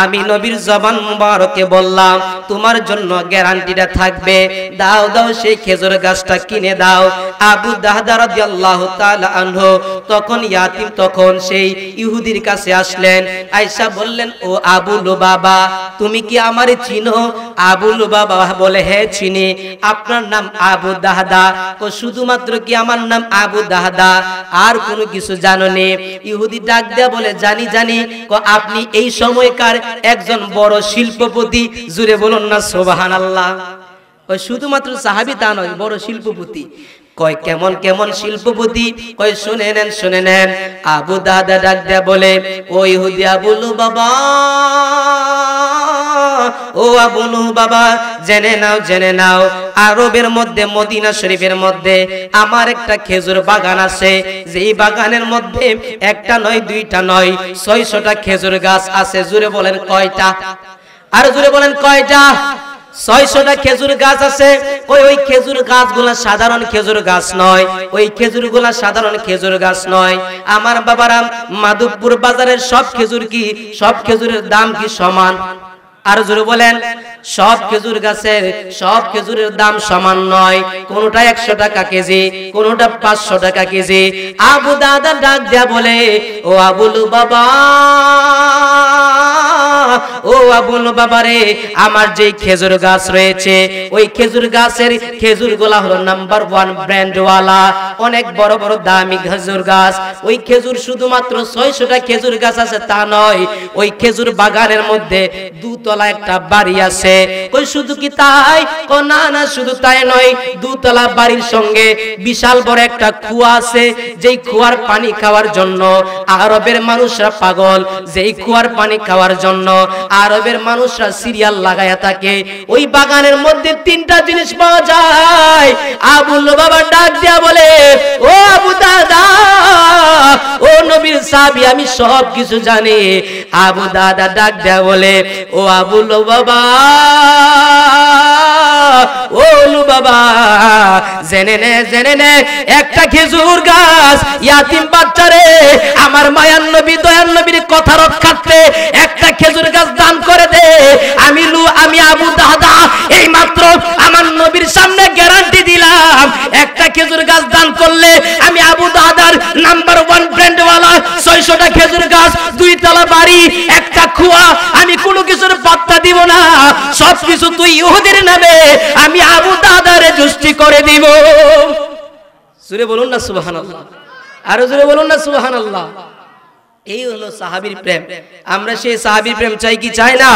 আমি নবীর জবান মুবারকে বললাম তোমার জন্য গ্যারান্টিটা থাকবে, দাও দাও সেই খেজুর গাছটা কিনে দাও। আবু দাদা রাদিয়াল্লাহু তাআলা আনহু তখন ইয়াতিম, তখন সেই ইহুদির কাছে আসলেন, আয়েশা বললেন, ও আবু লুবাবা, তুমি কি আমারে চিনো? আবু লুবাবা বলে, হ্যাঁ চিনি। আপনার নাম আবু দাহদা? ও শুধুমাত্র কি আমার নাম আবু দাহদা, আর কোনো কিছু জানোনি? ইহুদি ডাক দেয়া বলে, জানি জানি। আপনি এই সময়কার একজন বড় শিল্পপতি, জুড়ে বলুন না সুবহানাল্লাহ। ওই শুধুমাত্র সাহাবী তা নয়, বড় শিল্পপতি। কয় কেমন কেমন শিল্পপতি? কয় শুনে নেন। আবু দাদা ডাক দেয়া বলে, ও ইহুদি আবু লুবাবা, ও আবু লুবাবা, জেনে নাও আরবের মধ্যে মদিনা শরীফের মধ্যে আমার একটা খেজুর বাগান আছে, যেই বাগানের মধ্যে একটা নয়, দুইটা নয়, 600টা খেজুর গাছ আছে। জুড়ে বলেন কয়টা? আর জুড়ে বলেন কয়টা? 600টা খেজুর গাছ আছে। ওই খেজুর গাছগুলা সাধারণ খেজুর গাছ নয়, ওই খেজুরগুলা সাধারণ খেজুর গাছ নয়। আমার বাবারা, মাধবপুর বাজারের সব খেজুর কি, সব খেজুরের দাম কি সমান? আর জোরে বলেন, সব খেজুর গাছের সব খেজুরের দাম সমান নয়। কোনটা 100 টাকা কেজি, কোনটা 500 টাকা কেজি। আবু দাদা ডাক দেয়া বলে, ও আবু লুবাবা, ও আবু লুবাবা রে, আমার যে খেজুর গাছ রয়েছে, ওই খেজুর গাছের খেজুরগুলা হলো নাম্বার 1 ব্র্যান্ডওয়ালা, অনেক বড় বড় দামি খেজুর গাছ। ওই খেজুর শুধুমাত্র 600টা খেজুর গাছ আছে তা নয়, ওই খেজুর বাগানের মধ্যে দুতলা একটা বাড়ি আছে। ওই শুধু কি তাই? ও না না, শুধু তাই নয়, দুতলা বাড়ির সঙ্গে বিশাল বড় একটা কুয়া আছে, যেই কুয়ার পানি খাওয়ার জন্য আরবের মানুষরা পাগল, যেই কুয়ার পানি খাওয়ার জন্য আরবের মানুষরা সিরিয়াল লাগায়া থাকে। ওই বাগানের মধ্যে 3টা জিনিস পাওয়া যায়। আবু লুবাবা ডাক দিয়া বলে, ও আবু দাদা, ও নবীর সাহাবী, আমি সব কিছু জানি। আবু দাদা ডাক দেয়া বলে, ও আবু লুবাবা, ও লুবাবা, জেনে নে, একটা খেজুর গাছ ইয়াতিম বাচ্চারে আমার মায়ার নবী দয়ার নবীর কথা রক্ষার্থে একটা খেজুর গাছ দান করে দে। আমি আবু দাদা এই মাত্র আমার নবীর সামনে গ্যারান্টি দিলাম, একটা খেজুর গাছ দান করলে আমি আবু দাদার নাম্বার 1 ব্র্যান্ডওয়ালা 600টা খেজুর গাছ, 2 তলা বাড়ি, একটা কুয়া, আমি কোনো কিছুর পাত্তা দিব না, সবকিছু তুই ইহুদির নামে আমি আবু দাদারে জুষ্টি করে দিব। জোরে বলুন না সুবহানাল্লাহ, আরো জোরে বলুন না সুবহানাল্লাহ। এই হলো সাহাবীর প্রেম। আমরা সেই সাহাবীর প্রেম চাই কি চাই না?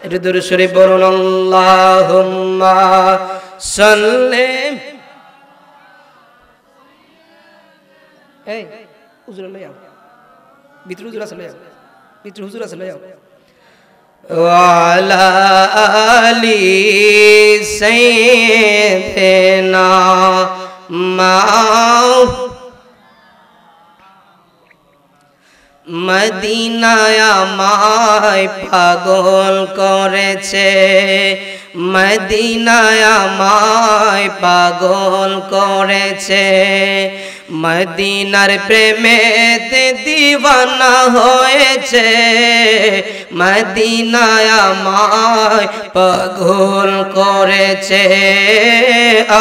একটু দরুদ শরীফ বলুন, আল্লাহুম্মা সাল্লি। এই হুজুর লইয়া, ভিতর হুজুর আছে লইয়া, ভিতর হুজুর আছে লইয়া। ওয়ালা আলি সাইয়্যিদিনা মদিনায় আমায় পাগল করেছে, মদিনায় আমায় পাগল করেছে, মদিনার প্রেমেতে দিওয়ানা হয়েছে, মদিনায় আমায় পাগল করেছে।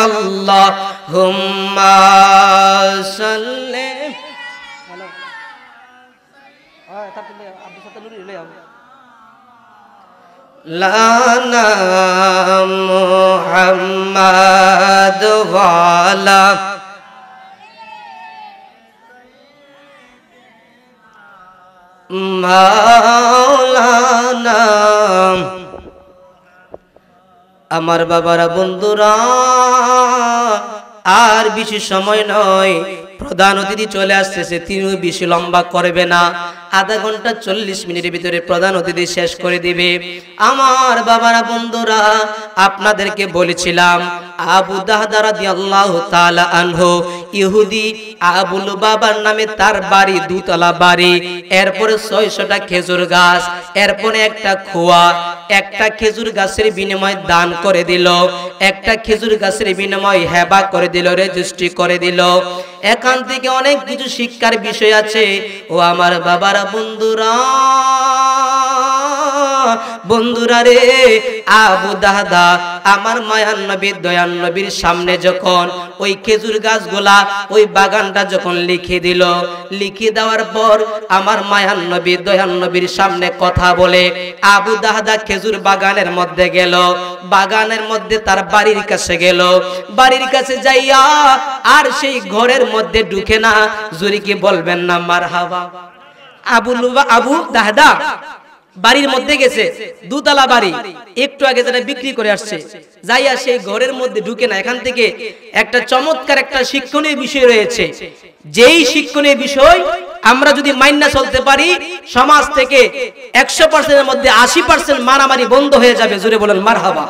আল্লাহুম্মা সাল্লি। লানা মুহাম্মাদ ওয়ালা মাওলানা। আমার বাবারা, বন্ধুরা, আর বেশি সময় নয়, প্রধান অতিথি চলে আসতেছে। তিনিও বেশি লম্বা করবে না, আধা ঘন্টা 40 মিনিটের ভিতরে প্রধান অতিথি শেষ করে দিবে। আমার বাবারা, বন্ধুরা, আপনাদেরকে বলেছিলাম আবু দাহদা রাদিয়াল্লাহু তাআলা আনহু ইহুদি আবু লুবাবার নামে তার বাড়ি, দুতলা বাড়ি, এরপরে 600টা খেজুর গাছ, এরপরে একটা খোয়া, একটা খেজুর গাছের বিনিময়ে দান করে দিল, একটা খেজুর গাছের বিনিময়ে হেবা করে দিল, রেজিস্ট্রি করে দিল। এখান থেকে অনেক কিছু শিক্ষার বিষয় আছে। ও আমার বাবারা, বন্ধুরা রে, আবু দাহদা আমার মায়ান নবী দয়ান নবীর সামনে যখন ওই খেজুর গাছগুলা, ওই বাগানটা যখন লিখে দিল, লিখে দেওয়ার পর আমার মায়ান নবী দয়ান নবীর সামনে কথা বলে আবু দাহদা খেজুর বাগানের মধ্যে গেল, বাগানের মধ্যে তার বাড়ির কাছে গেল, বাড়ির কাছে যাইয়া আর সেই ঘরের মধ্যে ঢুকে না। জুরি কি বলবেন না মারহাবা? আবু দাহদা বাড়ির মধ্যে গেছে, দুতলা বাড়ি, একটু আগে যেটা বিক্রি করে আসছে, যাইয়া সেই ঘরের মধ্যে ঢুকে না। এখান থেকে একটা চমৎকার একটা শিক্ষণীয় বিষয় রয়েছে, যেই শিক্ষণীয় বিষয় আমরা যদি মাইন্না চলতে পারি, সমাজ থেকে 100% এর মধ্যে 80% মারামারি বন্ধ হয়ে যাবে। জোরে বলেন মারহাবা।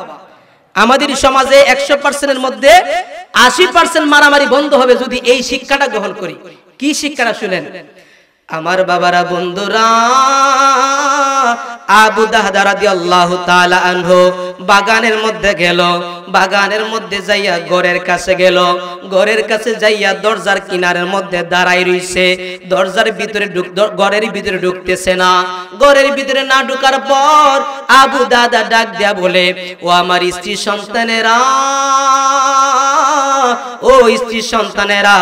আমাদের সমাজে 100% এর মধ্যে 80% মারামারি বন্ধ হবে যদি এই শিক্ষাটা গ্রহণ করি। কি শিক্ষাটা শুনেন আমার বাবারা, বন্ধুরা। আবু দাহদা রাদিয়াল্লাহু তাআলা আনহু বাগানের মধ্যে গেল, বাগানের মধ্যে যাইয়া ঘরের কাছে গেল, ঘরের কাছে যাইয়া দরজার কিনারের মধ্যে দাঁড়াই রইছে, দরজার ভিতরে ঘরের ভিতরে ঢুকতেছে না। ঘরের ভিতরে না ঢোকার পর আবু দাদা ডাক দেয়া বলে, ও আমার স্ত্রী সন্তানেরা, ও স্ত্রী সন্তানেরা,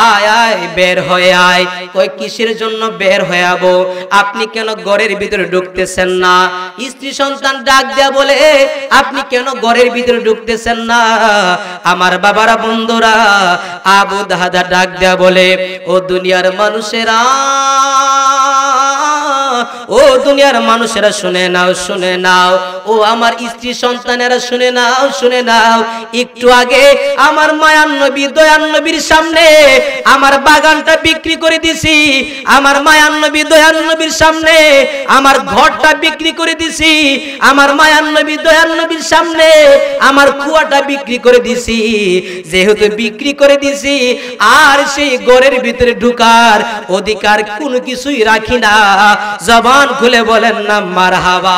আয় আয় বের হয়ে আয়। কই কিসের জন্য বের হয়ে আবো? আপনি কেন ঘরের ভিতরে ঢুকতেছেন না? স্ত্রী সন্তান ডাক দেয়া বলে, আপনি কেন ঘরের ভিতরে ঢুকতেছেন না? আমার বাবারা, বন্ধুরা, আবু দাহদা ডাক দেয়া বলে, ও দুনিয়ার মানুষেরা, ও দুনিয়ার মানুষেরা শুনে নাও, শুনে নাও, ও আমার স্ত্রী সন্তানেরা শুনে নাও, শুনে নাও। একটু আগে আমার মায়ান নবী দয়ান নবীর সামনে আমার বাগানটা বিক্রি করে দিছি, আমার মায়ান নবী দয়ান নবীর সামনে আমার ঘরটা বিক্রি করে দিছি, আমার মায়ান নবী দয়ান নবীর সামনে আমার কুয়াটা বিক্রি করে দিছি। যেহেতু বিক্রি করে দিছি, আর সেই ঘরের ভিতরে ঢুকার অধিকার কোনো কিছুই রাখি না। জবান খুলে বলেন না মারহাবা।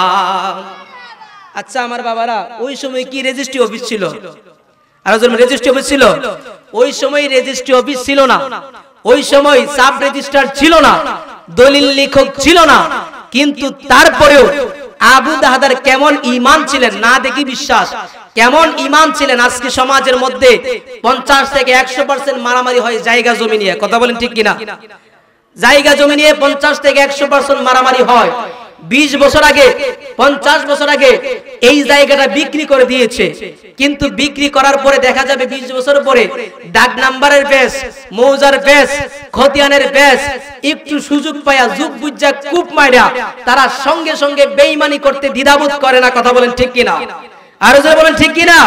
আচ্ছা আমার বাবারা, ওই সময় কি রেজিস্ট্রি অফিস ছিল? আর রেজিস্ট্রি অফিস ছিল? ওই সময় রেজিস্ট্রি অফিস ছিল না, ওই সময় সাব রেজিস্ট্রার ছিল না, দলিল লেখক ছিল না। কিন্তু তারপরেও আবু দাহদার কেমন ঈমান ছিলেন, না দেখি বিশ্বাস, কেমন ঈমান ছিলেন। আজকে সমাজের মধ্যে 50 থেকে 100% মারামারি হয় জায়গা জমি নিয়ে, কথা বলেন ঠিক কিনা? জায়গা জমি নিয়ে 50 থেকে 100% মারামারি হয়। 20 বছর আগে, 50 বছর আগে এই জায়গাটা বিক্রি করে দিয়েছে, কিন্তু বিক্রি করার পরে দেখা যাবে 20 বছর পরে ডাক নাম্বারের বেশ, মৌজার বেশ, খতিয়ানের বেশ একটু সুযোগ পায়া যুগ বুঝা কূপ মাইরা তারা সঙ্গে সঙ্গে বেঈমানি করতে দ্বিধাবোধ করে না, কথা বলেন ঠিক কিনা? আর জোরে বলেন ঠিক কিনা?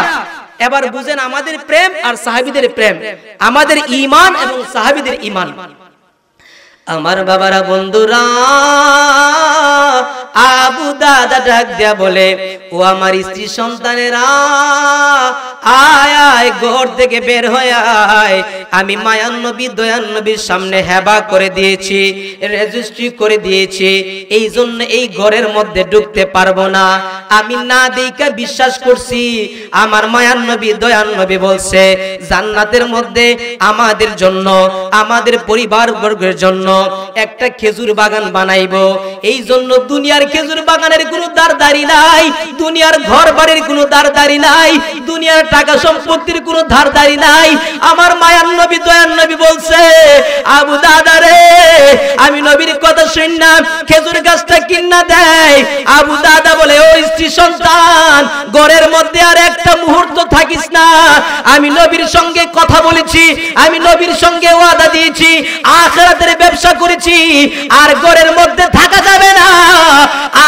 এবার বুঝেন আমাদের প্রেম আর সাহাবীদের প্রেম, আমাদের ঈমান এবং সাহাবীদের ঈমান। আমার বাবারা, বন্ধুরা, আবু দাদা ডাক দেয়া বলে, ও আমার স্ত্রী সন্তানেরা, আয় আয় ঘর থেকে বের হয়ে আয়। আমি মায়ান নবী দয়ান নবীর সামনে হেবা করে দিয়েছি, রেজিস্ট্রি করে দিয়েছি, এই জন্য এই ঘরের মধ্যে ঢুকতে পারবো না। আমি না দেখা বিশ্বাস করছি, আমার মায়ান নবী দয়ান নবী বলছে জান্নাতের মধ্যে আমাদের জন্য, আমাদের পরিবার বর্গের জন্য একটা খেজুর বাগান বানাইবো। এই জন্য দুনিয়ার খেজুর বাগানের কোনো দারদারি নাই, দুনিয়ার ঘর বাড়ির কোনো দারদারি নাই, দুনিয়ার টাকা সম্পত্তির কোনো ধারদারি নাই। আমার মায়ান নবী দয়ান নবী বলছে, আবু দাদা রে, আমি নবীর কথা শুননা খেজুর গাছটা কিনা দেয়। আবু দাদা বলে, ও স্ত্রী সন্তান, ঘরের মধ্যে আর একটা মুহূর্ত থাকিস না। আমি নবীর সঙ্গে কথা বলেছি, আমি নবীর সঙ্গে ওয়াদা দিয়েছি, আখিরাতের ব্যবসা করেছি, আর ঘরের মধ্যে থাকা যাবে না।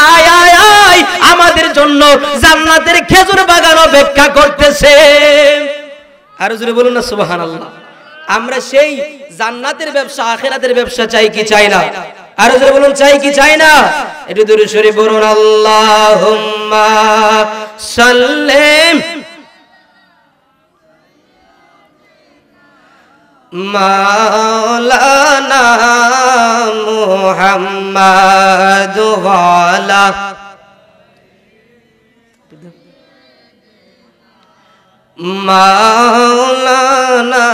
আয় আয় আয়, আমাদের জন্য জান্নাতের খেজুর বাগান অপেক্ষা করতেছে। আর জোরে বলুন না সুবহানাল্লাহ। আমরা সেই জান্নাতের ব্যবসা, আখিরাতের ব্যবসা চাই কি চাই না? আর জোরে বলুন চাই কি চাই না? একটু দূরে সরে বলুন আল্লাহুম্মা সাল্লি মাওলানা মুহাম্মদ ওয়ালা মাওলানা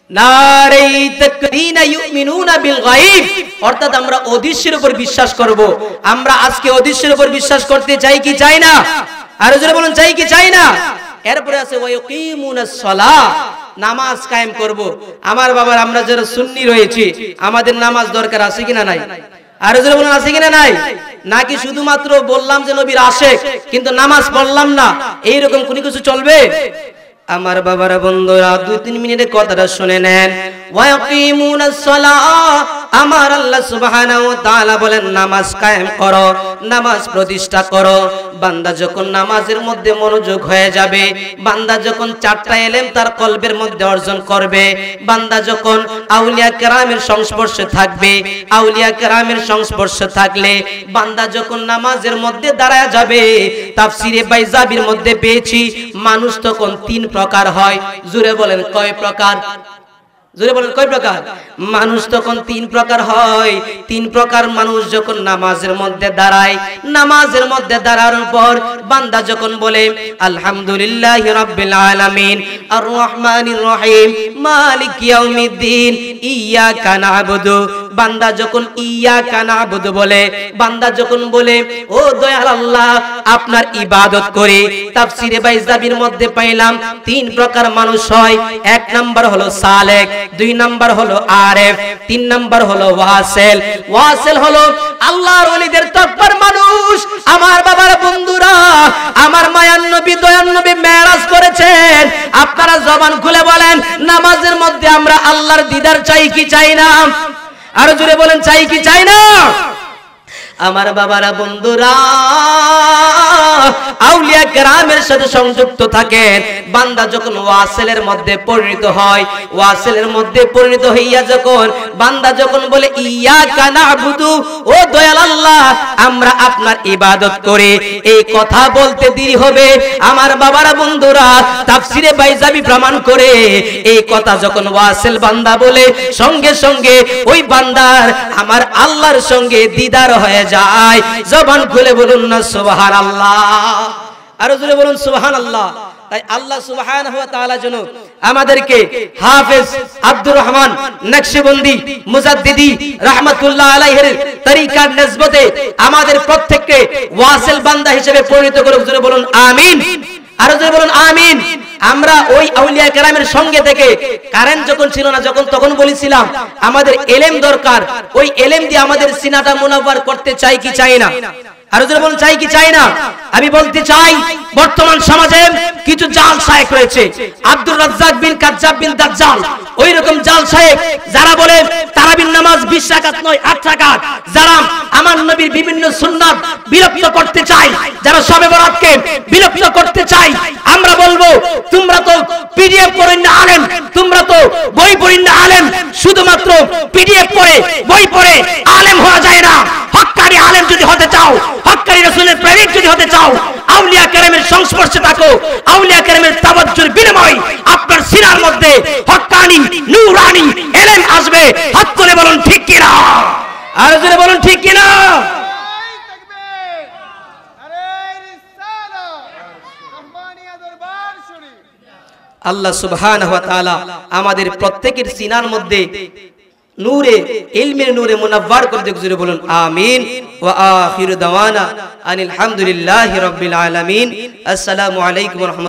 নারে তাকবীর ইউমিনুনা বিল গায়ব, অর্থাৎ আমরা অদৃশ্যের উপর বিশ্বাস করব। আমরা আজকে অদৃশ্যের উপর বিশ্বাস করতে চাই কি চাই না? আর জোরে বলুন, চাই কি চাই না? এরপরে আছে ওয়া ইয়াকিমুনাস সালাহ, নামাজ কায়েম করব। আমার বাবার আমরা যারা সুন্নি রয়েছে আমাদের নামাজ দরকার আছে কিনা নাই? আর জোরে বলুন, আছে কিনা নাই? নাকি শুধুমাত্র বললাম যে নবীর আশিক কিন্তু নামাজ পড়লাম না, এইরকম কোনো কিছু চলবে? আমার বাবারা বন্ধুরা 2-3 মিনিটের কথাটা শুনে নেন। ওয়াকিমুনাস সালাহ, আমার আল্লাহ সুবহানাহু ওয়া তাআলা বলেন নামাজ কায়েম করো, নামাজ প্রতিষ্ঠা করো। বান্দা যখন নামাজের মধ্যে মনোযোগ হয়ে যাবে, বান্দা যখন 4টা ইলম তার কলবের মধ্যে অর্জন করবে, বান্দা যখন আউলিয়া কেরামের সংস্পর্শে থাকবে, আউলিয়া কেরামের সংস্পর্শে থাকলে বান্দা যখন নামাজের মধ্যে দাঁড়ায় যাবে, তাফসিরে বাইজাবির মধ্যে পেয়েছি মানুষ তখন 3 প্রকার হয়। জোরে বলেন কয় প্রকার? জোরে বলেন কয় প্রকার? মানুষ তখন 3 প্রকার হয়। 3 প্রকার মানুষ যখন নামাজের মধ্যে দাঁড়ায়, নামাজের মধ্যে দাঁড়ানোর পর বান্দা যখন বলে আলহামদুলিল্লাহি রাব্বিল আলামিন আর রহমানির রহিম মালিক ইয়াউমিদ্দিন ইয়াকা না'বুদু, বান্দা যখন ইয়াকা না'বুদু বলে, বান্দা যখন বলে ও দয়াল আল্লাহ আপনার ইবাদত করে, তাফসিরে বাইজাবির মধ্যে পাইলাম 3 প্রকার মানুষ হয়। 1 নাম্বার হলো সালেক, 2 নাম্বার হলো আরেফ, 3 নাম্বার হলো ওয়াসিল। ওয়াসিল হলো আল্লাহর ওলিদের তকবার মানুষ। আমার বাবার বন্ধুরা, আমার মায়ার নবী দয়ার নবী মেরাজ করেছেন। আপনারা জবান খুলে বলেন নামাজের মধ্যে আমরা আল্লাহর দিদার চাই কি চাই না? আর জোরে বলেন চাই কি চাই না? আমার বাবারা বন্ধুরা, আউলিয়া কেরামের সাথে সংযুক্ত থাকেন। বান্দা যখন ওয়াসিলের মধ্যে পরিণত হয়, ওয়াসিলের মধ্যে পরিণত হইয়া যখন বান্দা যখন বলে ইয়াকা না'বুদু, ও দয়াল আল্লাহ আমরা আপনার ইবাদত করি, এই কথা বলতে দেরি হবে। আমার বাবারা বন্ধুরা, তাফসিরে বাইজাবি প্রমাণ করে এই কথা যখন ওয়াসিল বান্দা বলে, সঙ্গে সঙ্গে ওই বান্দার আমার আল্লাহর সঙ্গে দিদার হয়ে যায়। জবান খুলে বলুন না সুবহানাল্লাহ, আর জোরে বলুন সুবহানাল্লাহ। তাই আল্লাহ সুবহানাহু ওয়া তাআলা যেন আমাদেরকে হাফেজ আব্দুর রহমান নকশবন্দি মুজাদ্দিদি রাহমাতুল্লাহ আলাইহির তরিকার নিসবতে আমাদের প্রত্যেককে ওয়াসিল বান্দা হিসেবে পরিণত করুক। জোরে বলুন আমিন, আর জোরে বলুন আমিন। আমরা ওই আউলিয়া কেরামের সঙ্গে থেকে কারেন্ট যখন ছিল না, যখন তখন বলেছিলাম আমাদের এলেম দরকার, ওই এলেম দিয়ে আমাদের সিনাটা মুনাওয়ার করতে চাই কি চাই না? আর জোরে বলুন চাই কি চাই না? আমি বলতে চাই বর্তমান সমাজে কিছু জাল শায়েখ রয়েছে, আব্দুর রাজ্জাক বিন কাজ্জাব বিন দাজ্জাল, ওই রকম জাল শায়েখ যারা বলে তারাবির নামাজ 20 রাকাত নয় 8 রাকাত, যারা আমার নবীর বিভিন্ন সুন্নাত বিলুপ্ত করতে চায়, যারা শবে বরাতকে বিলুপ্ত করতে চায়। আমরা বলবো তোমরা তো পিডিএফ পড়ে না আলেম, তোমরা তো বই পড়ে না আলেম, শুধুমাত্র পিডিএফ পড়ে বই পড়ে আলেম হওয়া যায় না। হক্কানি আলেম যদি হতে চাও, হক্কানি রাসূলের প্রেমিক যদি হতে চাও, আউলিয়া কেরামের সংস্পর্শে থাকো। আউলিয়া কেরামের তাওয়াজ্জুর বিনিময় আপনার সিনার মধ্যে হক্কানি নূরানি ইলম আসবে। হাত তুলে বলুন ঠিক কি না? আর জোরে বলুন ঠিক কি না? আল্লাহ সুবহানাহু ওয়া তাআলা আমাদের প্রত্যেকের সিনার মধ্যে নূরে ইলমের নূরে মুনাওয়ার করে দেখ। জোরে বলুন আমিন। ওয়া আখিরু দাওয়ানা আনিল হামদুলিল্লাহি রাব্বিল আলামিন। আসসালামু আলাইকুম ওয়া রাহমাতুল্লাহ।